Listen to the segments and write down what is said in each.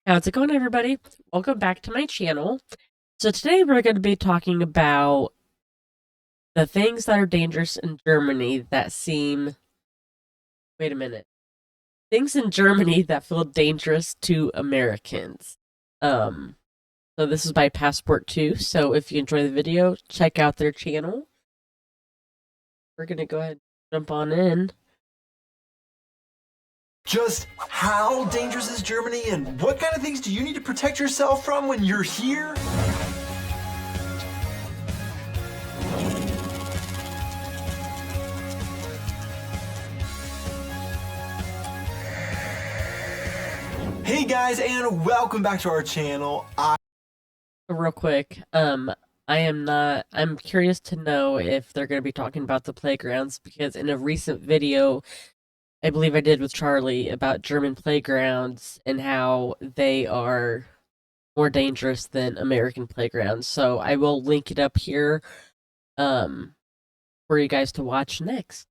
How's it going, everybody? Welcome back to my channel. So today we're going to be talking about the things that are dangerous in Germany that seem... Wait a minute. Things in Germany that feel dangerous to Americans. Um, so this is by Passport 2, so if you enjoy the video, check out their channel. We're going to go ahead and jump on in. Just how dangerous is Germany, and what kind of things do you need to protect yourself from when you're here? Hey guys, and welcome back to our channel. Real quick, I'm curious to know if they're going to be talking about the playgrounds, because in a recent video I believe I did with Charlie about German playgrounds and how they are more dangerous than American playgrounds. So I will link it up here for you guys to watch next.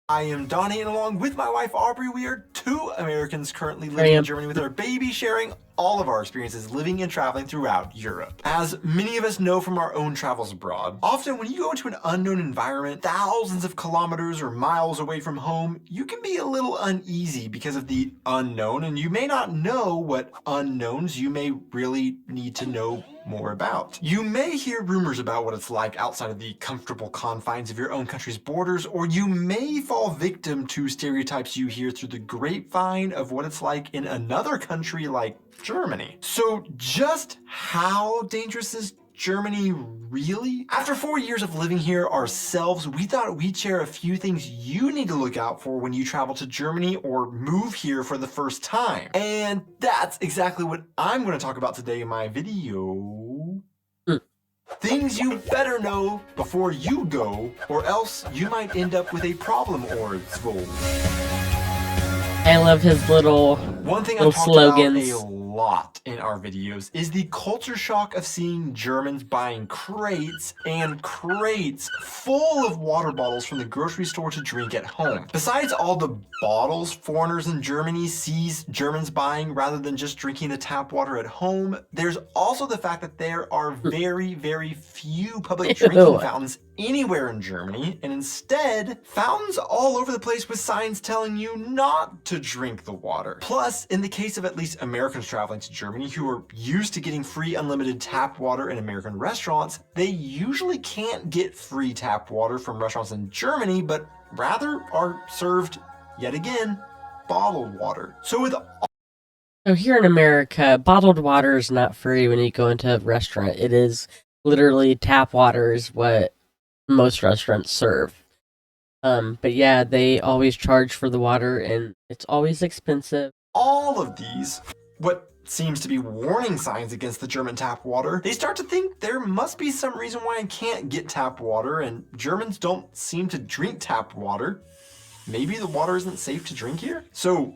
I am Donnie, and along with my wife Aubrey, we are two Americans currently living in Germany with our baby, sharing all of our experiences living and traveling throughout Europe. As many of us know from our own travels abroad, often when you go into an unknown environment, thousands of kilometers or miles away from home, you can be a little uneasy because of the unknown, and you may not know what unknowns you may really need to know more about. You may hear rumors about what it's like outside of the comfortable confines of your own country's borders, or you may fall victim to stereotypes you hear through the grapevine of what it's like in another country like Germany. So just how dangerous is Germany really? After 4 years of living here ourselves, we thought we'd share a few things you need to look out for when you travel to Germany or move here for the first time. And that's exactly what I'm going to talk about today in my video. Things you better know before you go, or else you might end up with a problem or so. I love his little slogans. About a lot in our videos is the culture shock of seeing Germans buying crates and crates full of water bottles from the grocery store to drink at home. Besides all the bottles foreigners in Germany sees Germans buying rather than just drinking the tap water at home, there's also the fact that there are very, very few public drinking fountains anywhere in Germany, and instead, fountains all over the place with signs telling you not to drink the water. Plus, in the case of at least Americans traveling to Germany who are used to getting free unlimited tap water in American restaurants, they usually can't get free tap water from restaurants in Germany, but rather are served, yet again, bottled water. So here in America, bottled water is not free when you go into a restaurant. It is literally tap water is what most restaurants serve. But yeah, they always charge for the water, and it's always expensive. All of these, what seems to be warning signs against the German tap water, they start to think there must be some reason why I can't get tap water, and Germans don't seem to drink tap water. Maybe the water isn't safe to drink here? So,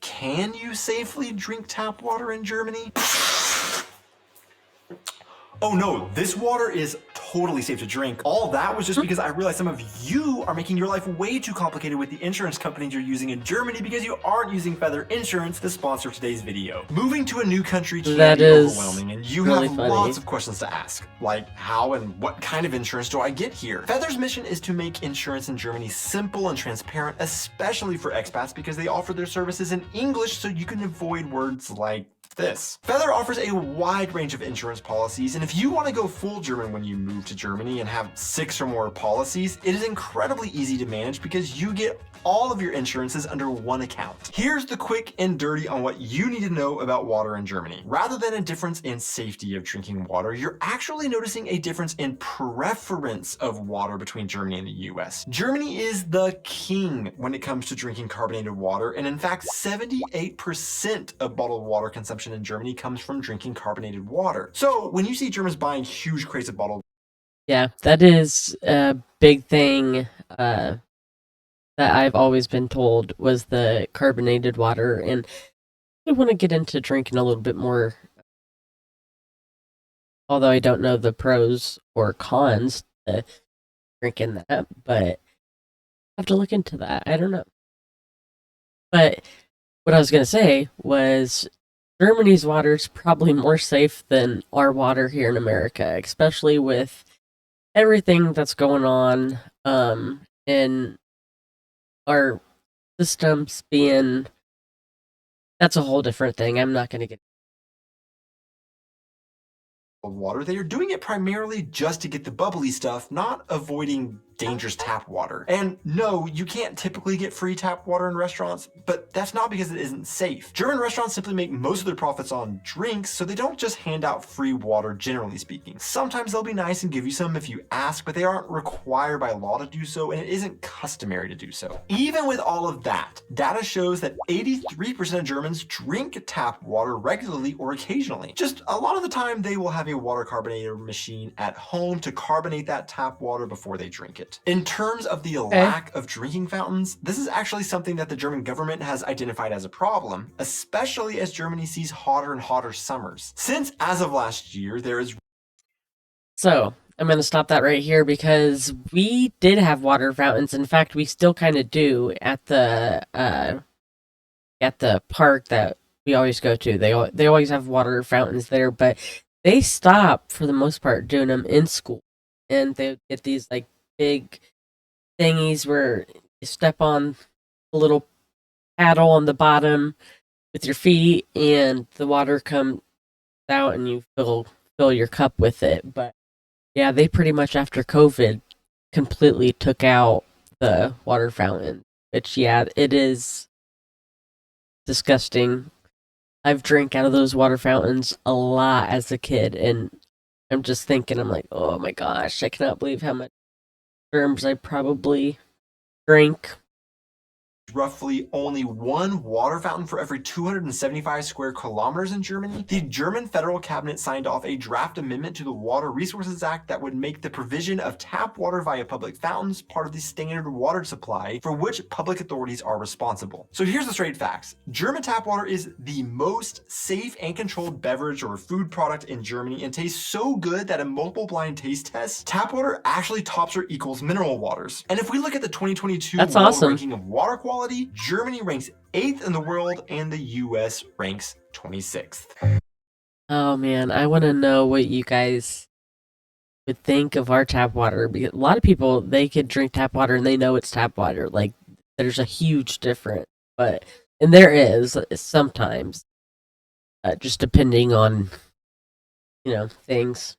can you safely drink tap water in Germany? Oh no, this water is totally safe to drink. All that was just because I realized some of you are making your life way too complicated with the insurance companies you're using in Germany because you aren't using Feather Insurance, the sponsor of today's video. Moving to a new country can be overwhelming, and you have lots of questions to ask, like how and what kind of insurance do I get here? Feather's mission is to make insurance in Germany simple and transparent, especially for expats, because they offer their services in English so you can avoid words like this. Feather offers a wide range of insurance policies, and if you want to go full German when you move to Germany and have 6 or more policies, it is incredibly easy to manage because you get all of your insurances under one account. Here's the quick and dirty on what you need to know about water in Germany. Rather than a difference in safety of drinking water, you're actually noticing a difference in preference of water between Germany and the US. Germany is the king when it comes to drinking carbonated water, and in fact, 78% of bottled water consumption in Germany comes from drinking carbonated water. So when you see Germans buying huge crates of bottled... Yeah, that is a big thing that I've always been told was the carbonated water, and I want to get into drinking a little bit more, although I don't know the pros or cons to drinking that, but I have to look into that. I don't know. But what I was going to say was Germany's water is probably more safe than our water here in America, especially with everything that's going on in our systems being. That's a whole different thing. I'm not going to get. Water. They are doing it primarily just to get the bubbly stuff, not avoiding dangerous tap water. And no, you can't typically get free tap water in restaurants, but that's not because it isn't safe. German restaurants simply make most of their profits on drinks, so they don't just hand out free water, generally speaking. Sometimes they'll be nice and give you some if you ask, but they aren't required by law to do so, and it isn't customary to do so. Even with all of that, data shows that 83% of Germans drink tap water regularly or occasionally. Just a lot of the time, they will have a water carbonator machine at home to carbonate that tap water before they drink it. In terms of the lack of drinking fountains, this is actually something that the German government has identified as a problem, especially as Germany sees hotter and hotter summers. Since as of last year, there is. So, I'm going to stop that right here because we did have water fountains. In fact, we still kind of do at the park that we always go to. They always have water fountains there, but they stop for the most part doing them in school, and they get these like big thingies where you step on a little paddle on the bottom with your feet, and the water comes out, and you fill your cup with it. But yeah, they pretty much after COVID completely took out the water fountain, which yeah, it is disgusting. I've drank out of those water fountains a lot as a kid, and I'm just thinking, I'm like, oh my gosh, I cannot believe how much germs I probably drank. Roughly only one water fountain for every 275 square kilometers in Germany, the German federal cabinet signed off a draft amendment to the Water Resources Act that would make the provision of tap water via public fountains part of the standard water supply for which public authorities are responsible. So here's the straight facts. German tap water is the most safe and controlled beverage or food product in Germany and tastes so good that in multiple blind taste tests, tap water actually tops or equals mineral waters. And if we look at the 2022 That's World awesome. Ranking of Water Quality, Germany ranks 8th in the world and the US ranks 26th. Oh man, I want to know what you guys would think of our tap water, because a lot of people, they could drink tap water and they know it's tap water. Like there's a huge difference, and there is sometimes, just depending on things.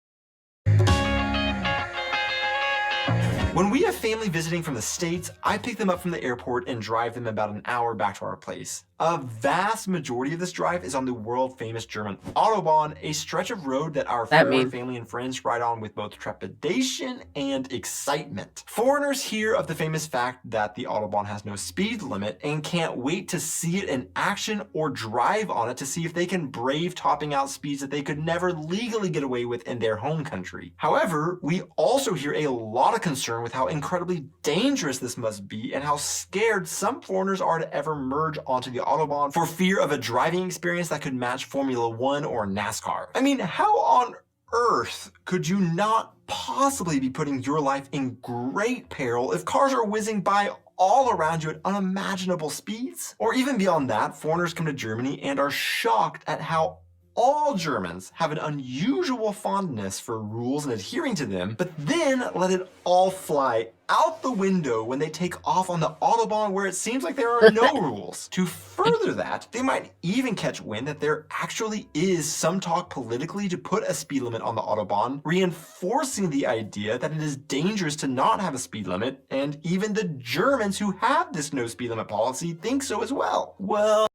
When we have family visiting from the States, I pick them up from the airport and drive them about an hour back to our place. A vast majority of this drive is on the world-famous German Autobahn, a stretch of road that our foreign family and friends ride on with both trepidation and excitement. Foreigners hear of the famous fact that the Autobahn has no speed limit and can't wait to see it in action or drive on it to see if they can brave topping out speeds that they could never legally get away with in their home country. However, we also hear a lot of concern with how incredibly dangerous this must be and how scared some foreigners are to ever merge onto the Autobahn for fear of a driving experience that could match Formula One or NASCAR. I mean, how on earth could you not possibly be putting your life in great peril if cars are whizzing by all around you at unimaginable speeds? Or even beyond that, foreigners come to Germany and are shocked at how all Germans have an unusual fondness for rules and adhering to them, but then let it all fly out the window when they take off on the Autobahn where it seems like there are no rules. To further that, they might even catch wind that there actually is some talk politically to put a speed limit on the Autobahn, reinforcing the idea that it is dangerous to not have a speed limit, and even the Germans who have this no speed limit policy think so as well. Well,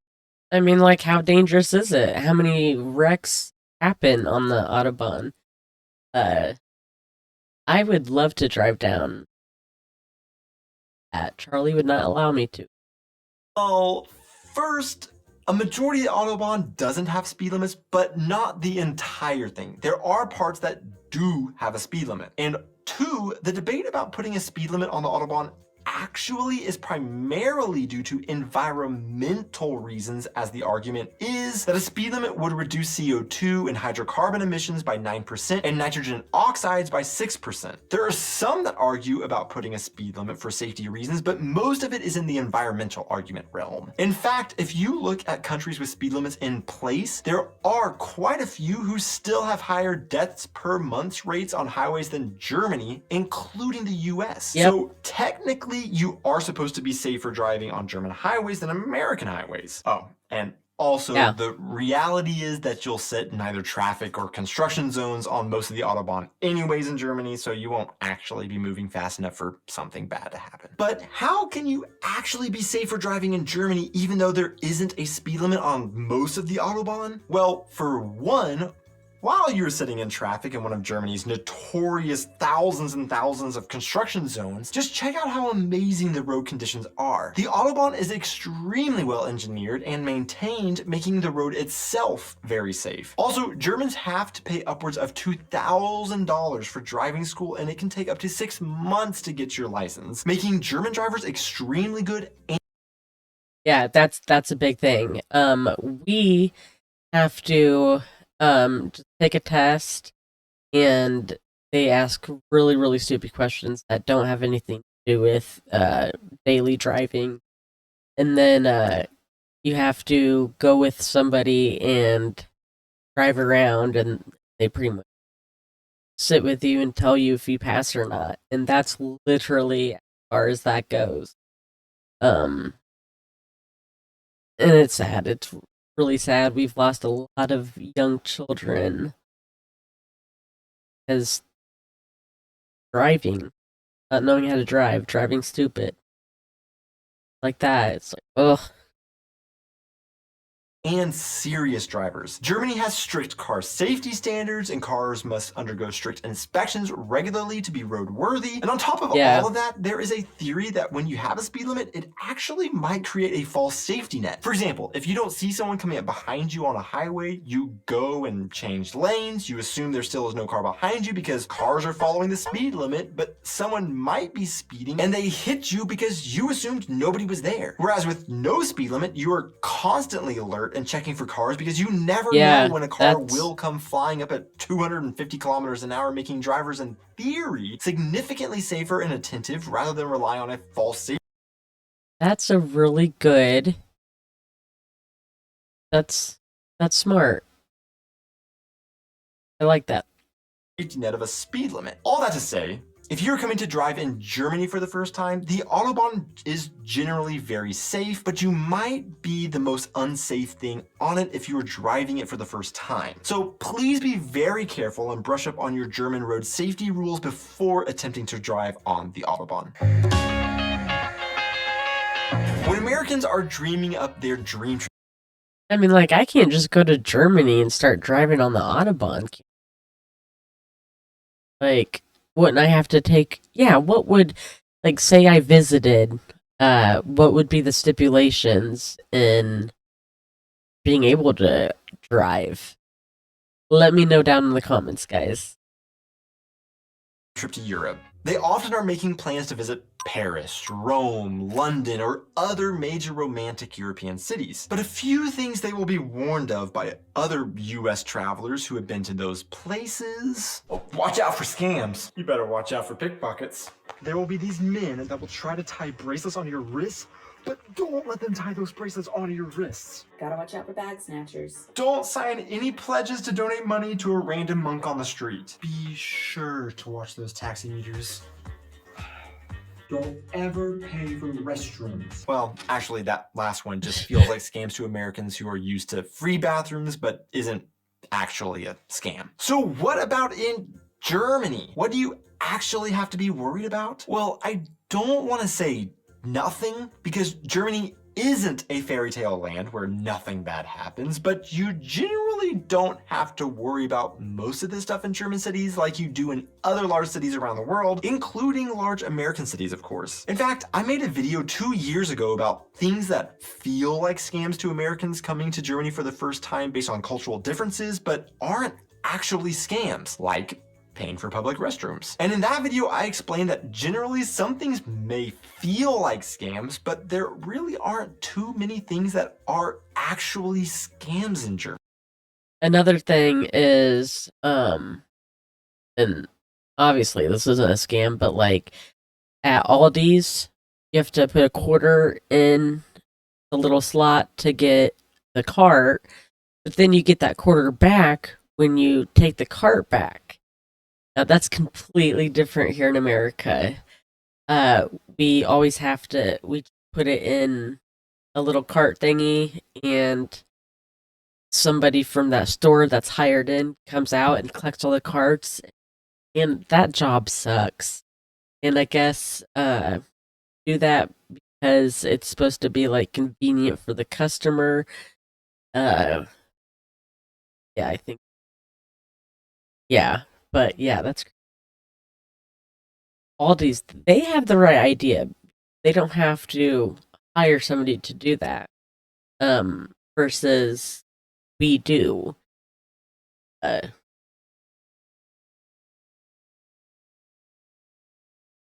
I mean, like, how dangerous is it? How many wrecks happen on the Autobahn? I would love to drive down. Charlie would not allow me to. Well, first, a majority of the Autobahn doesn't have speed limits, but not the entire thing. There are parts that do have a speed limit. And two, the debate about putting a speed limit on the Autobahn actually is primarily due to environmental reasons, as the argument is that a speed limit would reduce CO2 and hydrocarbon emissions by 9% and nitrogen oxides by 6%. There are some that argue about putting a speed limit for safety reasons, but most of it is in the environmental argument realm. In fact, if you look at countries with speed limits in place, there are quite a few who still have higher deaths per month rates on highways than Germany, including the US. Yep. So technically, you are supposed to be safer driving on German highways than American highways. Oh, and also, the reality is that you'll sit in either traffic or construction zones on most of the Autobahn anyways in Germany, so you won't actually be moving fast enough for something bad to happen. But how can you actually be safer driving in Germany even though there isn't a speed limit on most of the Autobahn? Well, for one, while you're sitting in traffic in one of Germany's notorious thousands and thousands of construction zones, just check out how amazing the road conditions are. The Autobahn is extremely well engineered and maintained, making the road itself very safe. Also, Germans have to pay upwards of $2,000 for driving school, and it can take up to 6 months to get your license, making German drivers extremely good. Yeah, that's a big thing. We have to just take a test, and they ask really, really stupid questions that don't have anything to do with daily driving. And then you have to go with somebody and drive around, and they pretty much sit with you and tell you if you pass or not. And that's literally as far as that goes. And it's sad. It's really sad. We've lost a lot of young children as driving, not knowing how to drive, driving stupid. Like that. It's like, ugh. And serious drivers. Germany has strict car safety standards, and cars must undergo strict inspections regularly to be roadworthy. And on top of all of that, there is a theory that when you have a speed limit, it actually might create a false safety net. For example, if you don't see someone coming up behind you on a highway, you go and change lanes. You assume there still is no car behind you because cars are following the speed limit, but someone might be speeding and they hit you because you assumed nobody was there. Whereas with no speed limit, you are constantly alert and checking for cars because you never know when a car will come flying up at 250 kilometers an hour, making drivers in theory significantly safer and attentive rather than rely on a false safety. That's a really good. That's smart. I like that. Safety net of a speed limit. All that to say, if you're coming to drive in Germany for the first time, the Autobahn is generally very safe, but you might be the most unsafe thing on it if you are driving it for the first time. So please be very careful and brush up on your German road safety rules before attempting to drive on the Autobahn. When Americans are dreaming up their dream, I mean, like, I can't just go to Germany and start driving on the Autobahn. Like, wouldn't I have to take, what would, like, say I visited, what would be the stipulations in being able to drive? Let me know down in the comments, guys. Trip to Europe. They often are making plans to visit Paris, Rome, London, or other major romantic European cities. But a few things they will be warned of by other US travelers who have been to those places. Oh, watch out for scams. You better watch out for pickpockets. There will be these men that will try to tie bracelets on your wrists, but don't let them tie those bracelets onto your wrists. Gotta watch out for bag snatchers. Don't sign any pledges to donate money to a random monk on the street. Be sure to watch those taxi meters. Don't ever pay for restrooms. Well, actually, that last one just feels like scams to Americans who are used to free bathrooms, but isn't actually a scam. So what about in Germany? What do you actually have to be worried about? Well, I don't want to say nothing, because Germany isn't a fairy tale land where nothing bad happens, but you generally don't have to worry about most of this stuff in German cities like you do in other large cities around the world, including large American cities, of course. In fact, I made a video 2 years ago about things that feel like scams to Americans coming to Germany for the first time based on cultural differences, but aren't actually scams, like paying for public restrooms. And in that video, I explained that generally some things may feel like scams, but there really aren't too many things that are actually scams in Germany. Another thing is, and obviously this isn't a scam, but like at Aldi's, you have to put a quarter in the little slot to get the cart, but then you get that quarter back when you take the cart back. Now that's completely different here in America. We always have to put it in a little cart thingy, and somebody from that store that's hired in comes out and collects all the carts, and that job sucks. And I guess do that because it's supposed to be like convenient for the customer. Yeah, I think. Yeah, but yeah, that's Aldi's. They have the right idea. They don't have to hire somebody to do that. Versus we do.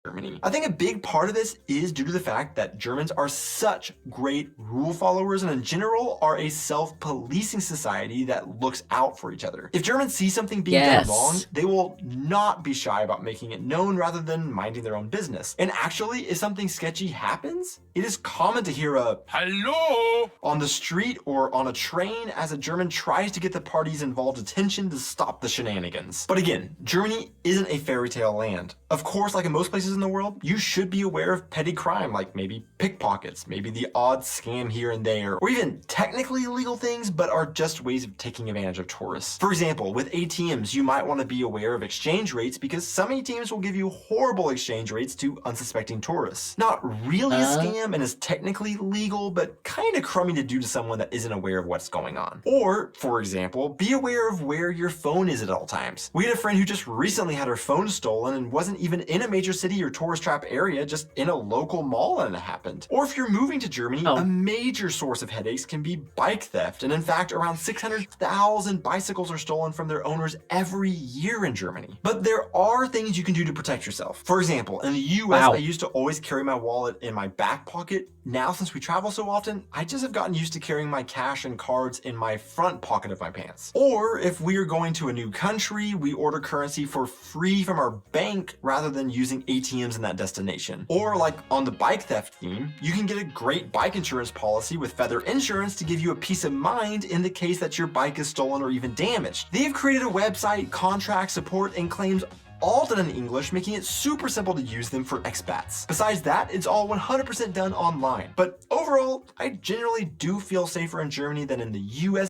Germany. I think a big part of this is due to the fact that Germans are such great rule followers and in general are a self-policing society that looks out for each other. If Germans see something being done wrong, they will not be shy about making it known rather than minding their own business. And actually, if something sketchy happens, it is common to hear a "hello" on the street or on a train as a German tries to get the parties involved attention to stop the shenanigans. But again, Germany isn't a fairy tale land. Of course, like in most places in the world, you should be aware of petty crime like maybe pickpockets, maybe the odd scam here and there, or even technically illegal things but are just ways of taking advantage of tourists. For example, with ATMs, you might want to be aware of exchange rates because some ATMs will give you horrible exchange rates to unsuspecting tourists. Not really a scam and is technically legal, but kind of crummy to do to someone that isn't aware of what's going on. Or, for example, be aware of where your phone is at all times. We had a friend who just recently had her phone stolen and wasn't even in a major city or tourist trap area, just in a local mall, and it happened. Or if you're moving to Germany, a major source of headaches can be bike theft. And in fact, around 600,000 bicycles are stolen from their owners every year in Germany. But there are things you can do to protect yourself. For example, in the US, I used to always carry my wallet in my back pocket. Now, since we travel so often, I just have gotten used to carrying my cash and cards in my front pocket of my pants. Or if we are going to a new country, we order currency for free from our bank rather than using ATMs in that destination. Or like on the bike theft theme, you can get a great bike insurance policy with Feather Insurance to give you a peace of mind in the case that your bike is stolen or even damaged. They've created a website, contract, support, and claims all done in English, making it super simple to use them for expats. Besides that, it's all 100% done online. But overall, I generally do feel safer in Germany than in the US.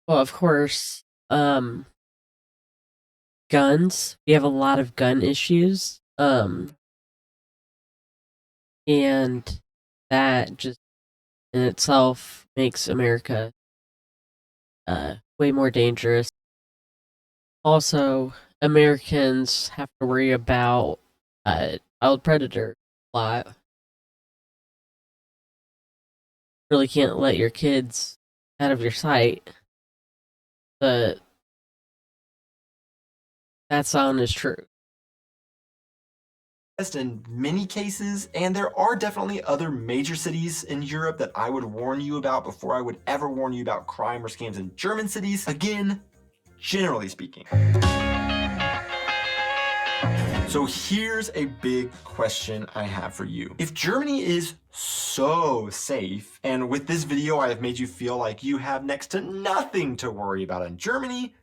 Well, of course, guns. We have a lot of gun issues. And that just in itself makes America way more dangerous. Also, Americans have to worry about child predator a lot. Really can't let your kids out of your sight. But that sound is true. In many cases, and there are definitely other major cities in Europe that I would warn you about before I would ever warn you about crime or scams in German cities. Again, generally speaking. So here's a big question I have for you. If Germany is so safe, and with this video I have made you feel like you have next to nothing to worry about in Germany,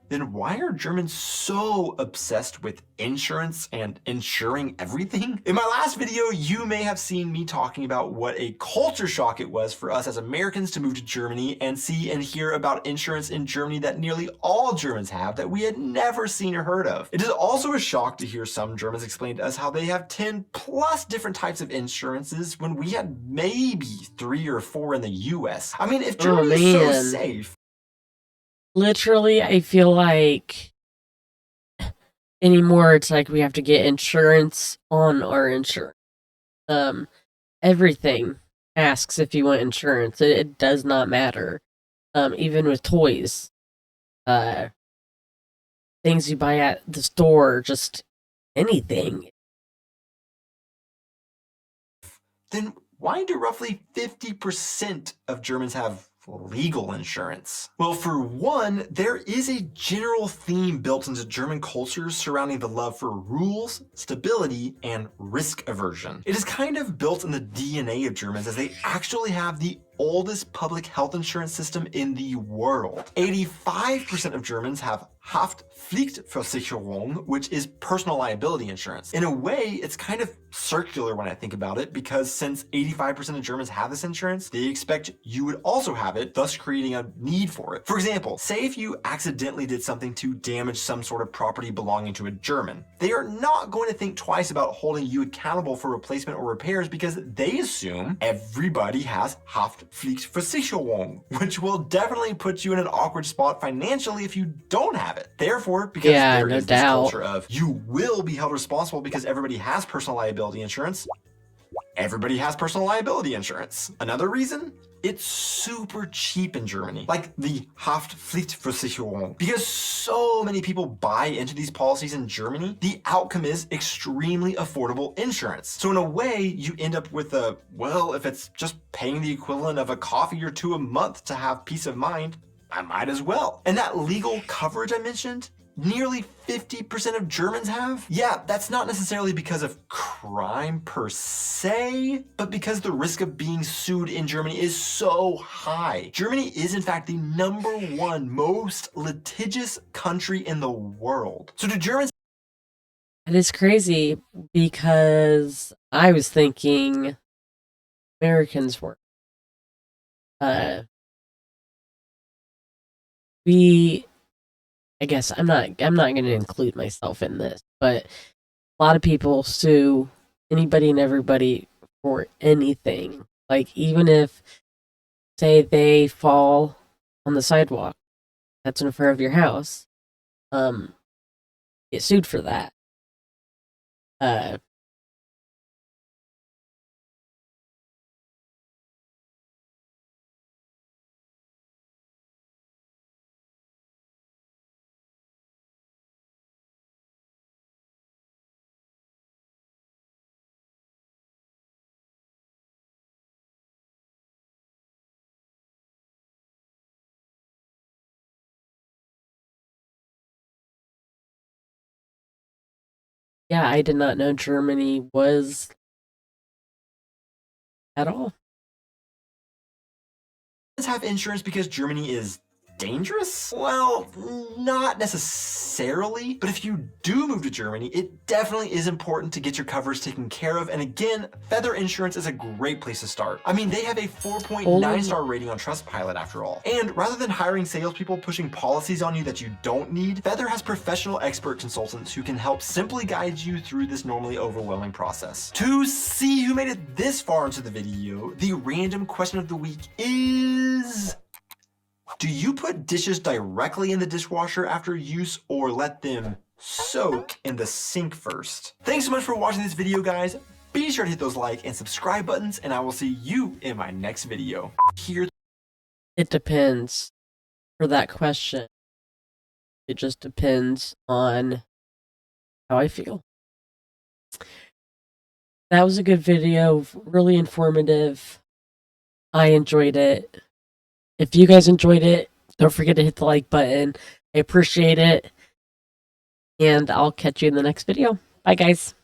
then why are Germans so obsessed with insurance and insuring everything? In my last video, you may have seen me talking about what a culture shock it was for us as Americans to move to Germany and see and hear about insurance in Germany that nearly all Germans have that we had never seen or heard of. It is also a shock to hear some Germans explain to us how they have 10 plus different types of insurances when we had maybe 3 or 4 in the US. I mean, if Germany is so safe, literally, I feel like anymore it's like we have to get insurance on our insurance. Everything asks if you want insurance. It does not matter. Even with toys. things you buy at the store, just anything. Then why do roughly 50% of Germans have legal insurance? Well, for one, there is a general theme built into German culture surrounding the love for rules, stability, and risk aversion. It is kind of built in the DNA of Germans, as they actually have the oldest public health insurance system in the world. 85% of Germans have Haftpflichtversicherung, which is personal liability insurance. In a way, it's kind of circular when I think about it, because since 85% of Germans have this insurance, they expect you would also have it, thus creating a need for it. For example, say if you accidentally did something to damage some sort of property belonging to a German, they are not going to think twice about holding you accountable for replacement or repairs, because they assume everybody has Haftpflichtversicherung, which will definitely put you in an awkward spot financially if you don't have it. Therefore, because there is this culture of you will be held responsible because everybody has personal liability insurance, everybody has personal liability insurance. Another reason? It's super cheap in Germany, like the Haftpflichtversicherung. Because so many people buy into these policies in Germany, the outcome is extremely affordable insurance. So in a way, you end up with a, well, if it's just paying the equivalent of a coffee or two a month to have peace of mind, I might as well. And that legal coverage I mentioned, nearly 50% of Germans have? Yeah, that's not necessarily because of crime per se, but because the risk of being sued in Germany is so high. Germany is in fact the #1 most litigious country in the world. So do Germans... It is crazy, because I was thinking Americans were. I guess I'm not going to include myself in this, but a lot of people sue anybody and everybody for anything. Like, even if, say, they fall on the sidewalk that's in front of your house, get sued for that. Yeah, I did not know Germany was at all. have insurance because Germany is dangerous? Well, not necessarily, but if you do move to Germany, it definitely is important to get your coverage taken care of, and again, Feather Insurance is a great place to start. I mean, they have a 4.9-star rating on Trustpilot after all. And rather than hiring salespeople pushing policies on you that you don't need, Feather has professional expert consultants who can help simply guide you through this normally overwhelming process. To see who made it this far into the video, the random question of the week is... do you put dishes directly in the dishwasher after use, or let them soak in the sink first? Thanks so much for watching this video, guys. Be sure to hit those like and subscribe buttons, and I will see you in my next video. It depends for that question. It just depends on how I feel. That was a good video, really informative. I enjoyed it. If you guys enjoyed it, don't forget to hit the like button. I appreciate it. And I'll catch you in the next video. Bye, guys.